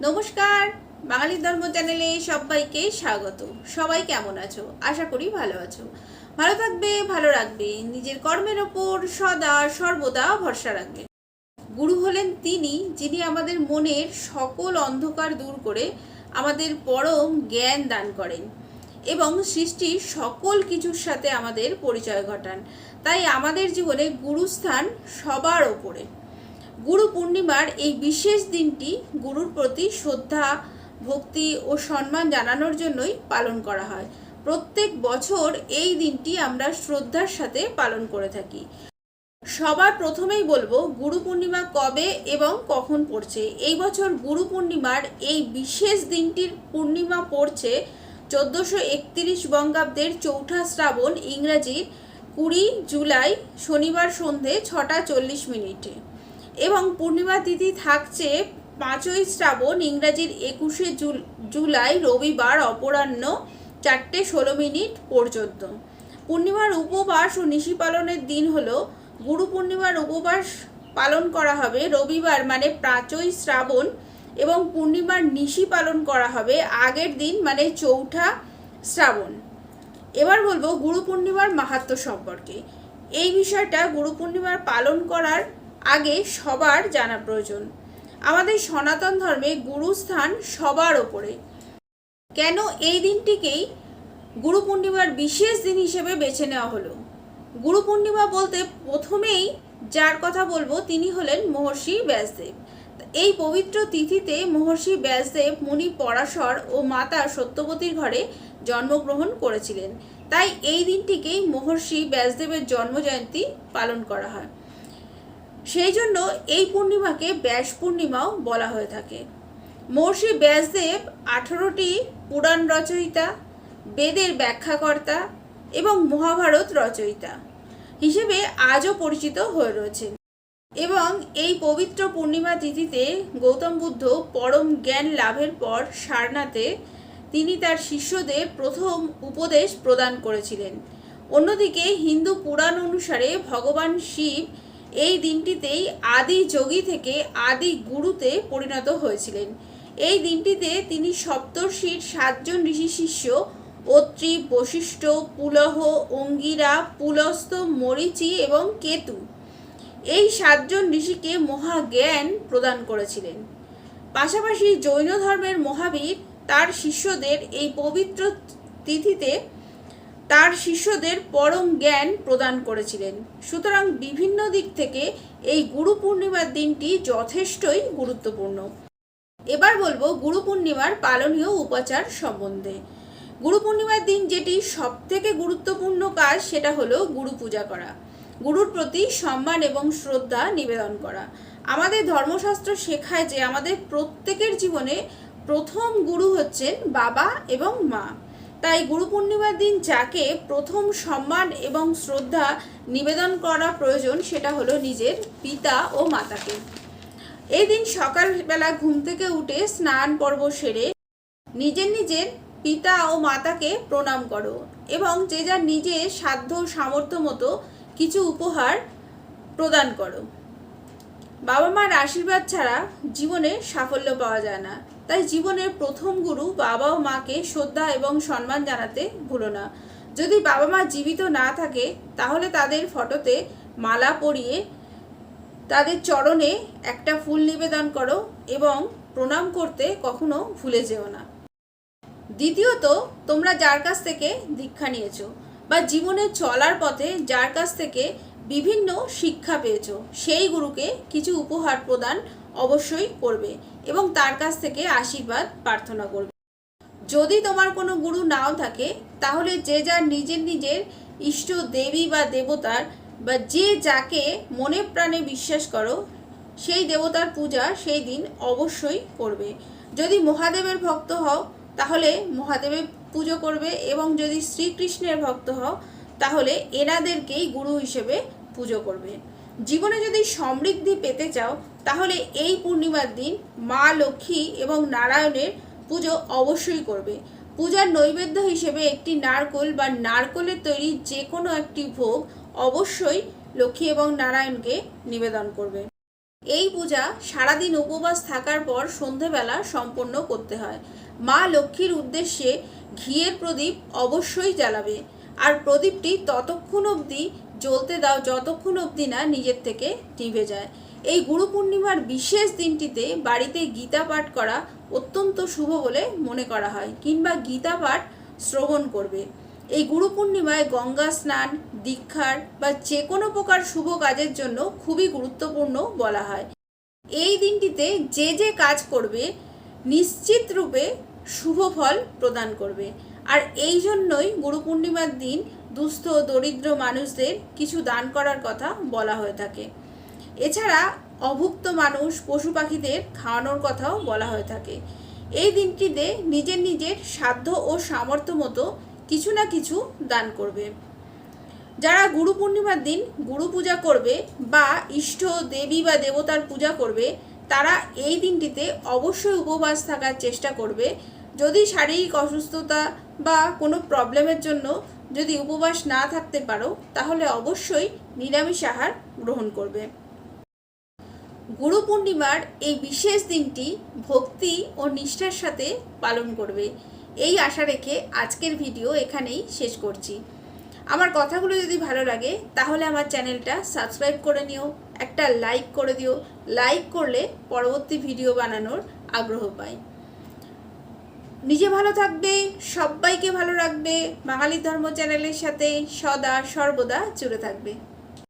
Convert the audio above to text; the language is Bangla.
নমস্কার, বাঙালি ধর্ম চ্যানেলে সবাইকে স্বাগত। সবাই কেমন আছো? আশা করি ভালো আছো। ভালো থাকবে, ভালো রাখবে, নিজের কর্মের ওপর সদা সর্বদা ভরসা রাখবে। গুরু হলেন তিনি যিনি আমাদের মনের সকল অন্ধকার দূর করে আমাদের পরম জ্ঞান দান করেন এবং সৃষ্টির সকল কিছুর সাথে আমাদের পরিচয় ঘটান। তাই আমাদের জীবনে গুরুস্থান সবার ওপরে। গুরু পূর্ণিমার এই বিশেষ দিনটি গুরুর প্রতি শ্রদ্ধা, ভক্তি ও সম্মান জানানোর জন্যই পালন করা হয়। প্রত্যেক বছর এই দিনটি আমরা শ্রদ্ধার সাথে পালন করে থাকি। সবার প্রথমেই বলবো গুরু পূর্ণিমা কবে এবং কখন পড়ছে। এই বছর গুরু পূর্ণিমার এই বিশেষ দিনটির পূর্ণিমা পড়ছে 1431 বঙ্গাব্দের 4 শ্রাবণ, ইংরাজির 20 জুলাই, শনিবার সন্ধে 6টা 40 মিনিটে এবং পূর্ণিমা তিথি থাকছে 5ই শ্রাবণ, ইংরাজির 21শে জুলাই, রবিবার অপরাহ্ন 4টে 16 মিনিট পর্যন্ত। পূর্ণিমার উপবাস ও নিশি পালনের দিন হলো গুরু পূর্ণিমার উপবাস পালন করা হবে রবিবার মানে 5ই শ্রাবণ এবং পূর্ণিমার নিশি পালন করা হবে আগের দিন মানে 4ঠা শ্রাবণ। এবার বলবো গুরু পূর্ণিমার মাহাত্ম্য সম্পর্কে। এই বিষয়টা গুরু পূর্ণিমার পালন করার আগে সবার জানা প্রয়োজন। আমাদের সনাতন ধর্মে গুরুস্থান সবার ওপরে। কেন এই দিনটিকেই গুরু পূর্ণিমার বিশেষ দিন হিসেবে বেছে নেওয়া হলো? গুরু পূর্ণিমা বলতে প্রথমেই যার কথা বলবো তিনি হলেন মহর্ষি ব্যাসদেব। এই পবিত্র তিথিতে মহর্ষি ব্যাসদেব মুনি পরাশর ও মাতা সত্যবতীর ঘরে জন্মগ্রহণ করেছিলেন। তাই এই দিনটিকেই মহর্ষি ব্যাসদেবের জন্মজয়ন্তী পালন করা হয়। সেই জন্য এই পূর্ণিমাকে ব্যাস পূর্ণিমাও বলা হয়ে থাকে। মহর্ষি ব্যাসদেব 18টি পুরাণ রচয়িতা, বেদের ব্যাখ্যাকর্তা এবং মহাভারত রচয়িতা হিসেবে আজও পরিচিত হয়ে রয়েছেন। এবং এই পবিত্র পূর্ণিমা তিথিতে গৌতম বুদ্ধ পরম জ্ঞান লাভের পর সারনাথে তিনি তার শিষ্যদের প্রথম উপদেশ প্রদান করেছিলেন। অন্যদিকে হিন্দু পুরাণ অনুসারে ভগবান শিব এই দিনটিতেই আদি যোগী থেকে আদি গুরুতে পরিণত হয়েছিলেন। এই দিনটিতে তিনি সপ্তর্ষির 7 জন ঋষি শিষ্য অত্রি, বশিষ্ঠ, পুলহ, অঙ্গিরা, পুলস্ত, মরীচি এবং কেতু এই 7 জন ঋষিকে মহাজ্ঞান প্রদান করেছিলেন। পাশাপাশি জৈন ধর্মের মহাবীর তার শিষ্যদের এই পবিত্র তিথিতে তার শিষ্যদের পরম জ্ঞান প্রদান করেছিলেন। সুতরাং বিভিন্ন দিক থেকে এই গুরু পূর্ণিমার দিনটি যথেষ্টই গুরুত্বপূর্ণ। এবার বলবো গুরু পূর্ণিমার পালনীয় উপাচার সম্বন্ধে। গুরু পূর্ণিমার দিন যেটি সব থেকে গুরুত্বপূর্ণ কাজ সেটা হলো গুরু পূজা করা, গুরুর প্রতি সম্মান এবং শ্রদ্ধা নিবেদন করা। আমাদের ধর্মশাস্ত্র শেখায় যে আমাদের প্রত্যেকের জীবনে প্রথম গুরু হচ্ছেন বাবা এবং মা। তাই গুরু পূর্ণিমার দিন যাকে প্রথম সম্মান এবং শ্রদ্ধা নিবেদন করা প্রয়োজন সেটা হলো নিজের পিতা ও মাতাকে। এই দিন সকালবেলা ঘুম থেকে উঠে স্নান পর্ব সেরে নিজের পিতা ও মাতাকে প্রণাম করো এবং যে যার নিজের সাধ্য সামর্থ্য মতো কিছু উপহার প্রদান করো। বাবা মার আশীর্বাদ ছাড়া জীবনে সাফল্য পাওয়া যায় না। তাই জীবনের প্রথম গুরু বাবা ও মাকে শ্রদ্ধা এবং সম্মান জানাতে ভুলো না। যদি বাবা মা জীবিত না থাকে তাহলে তাদের ফটোতে মালা পরিয়ে তাদের চরণে একটা ফুল নিবেদন করো এবং প্রণাম করতে কখনো ভুলে যেও না। দ্বিতীয়ত, তোমরা যার কাছ থেকে দীক্ষা নিয়েছো বা জীবনে চলার পথে যার কাছ থেকে বিভিন্ন শিক্ষা পেয়েছো সেই গুরুকে কিছু উপহার প্রদান অবশ্যই করবে এবং তার কাছ থেকে আশীর্বাদ প্রার্থনা করবে। যদি তোমার কোনো গুরু নাও থাকে তাহলে যে যার নিজের ইষ্ট দেবী বা দেবতার বা যে যাকে মনে প্রাণে বিশ্বাস করো সেই দেবতার পূজা সেই দিন অবশ্যই করবে। যদি মহাদেবের ভক্ত হও তাহলে মহাদেবের পুজো করবে এবং যদি শ্রীকৃষ্ণের ভক্ত হও তাহলে এনাদেরকেই গুরু হিসেবে পুজো করবে। জীবনে যদি সমৃদ্ধি পেতে চাও তাহলে এই পূর্ণিমার দিন মা লক্ষ্মী এবং নারায়ণের পুজো অবশ্যই করবে। পূজার নৈবেদ্য হিসেবে একটি নারকেল বা নারকেলের তৈরি যে কোনো একটি ভোগ অবশ্যই লক্ষ্মী এবং নারায়ণকে নিবেদন করবে। এই পূজা সারাদিন উপবাস থাকার পর সন্ধেবেলা সম্পন্ন করতে হয়। মা লক্ষ্মীর উদ্দেশ্যে ঘিয়ের প্রদীপ অবশ্যই জ্বালাবে, আর প্রদীপটি ততক্ষণ অবধি জ্বলতে দাও যতক্ষণ অবধি না নিজের থেকে নিভে যায়। এই গুরু পূর্ণিমার বিশেষ দিনটিতে বাড়িতে গীতা পাঠ করা অত্যন্ত শুভ বলে মনে করা হয়, কিংবা গীতা পাঠ শ্রবণ করবে। এই গুরু পূর্ণিমায় গঙ্গা স্নান, দীক্ষার বা যে কোনো প্রকার শুভ কাজের জন্য খুবই গুরুত্বপূর্ণ বলা হয়। এই দিনটিতে যে যে কাজ করবে নিশ্চিত রূপে শুভ ফল প্রদান করবে। আর এই জন্যই গুরু পূর্ণিমার দিন দুস্থ দরিদ্র মানুষদের কিছু দান করার কথা বলা হয়ে থাকে। এছাড়া অভুক্ত মানুষ, পশু পাখিদের খাওয়ানোর কথাও বলা হয়ে থাকে। এই দিনটিতে নিজের সাধ্য ও সামর্থ্য মতো কিছু না কিছু দান করবে। যারা গুরু পূর্ণিমার দিন গুরু পূজা করবে বা ইষ্ট দেবী বা দেবতার পূজা করবে, তারা এই দিনটিতে অবশ্যই উপবাস থাকার চেষ্টা করবে। যদি শারীরিক অসুস্থতা বা কোনো প্রবলেমের জন্য যদি উপবাস না থাকতে পারো, তাহলে অবশ্যই নিরামিষ আহার গ্রহণ করবে। গুরু পূর্ণিমার এই বিশেষ দিনটি ভক্তি ও নিষ্ঠার সাথে পালন করবে, এই আশা রেখে আজকের ভিডিও এখানেই শেষ করছি। আমার কথাগুলো যদি ভালো লাগে তাহলে আমার চ্যানেলটা সাবস্ক্রাইব করে নিও, একটা লাইক করে দিও। লাইক করলে পরবর্তী ভিডিও বানানোর আগ্রহ পাই। নিজে ভালো থাকবে, সবাইকে ভালো রাখবে, বাঙালি ধর্ম চ্যানেলের সাথে সদা সর্বদা জুড়ে থাকবে।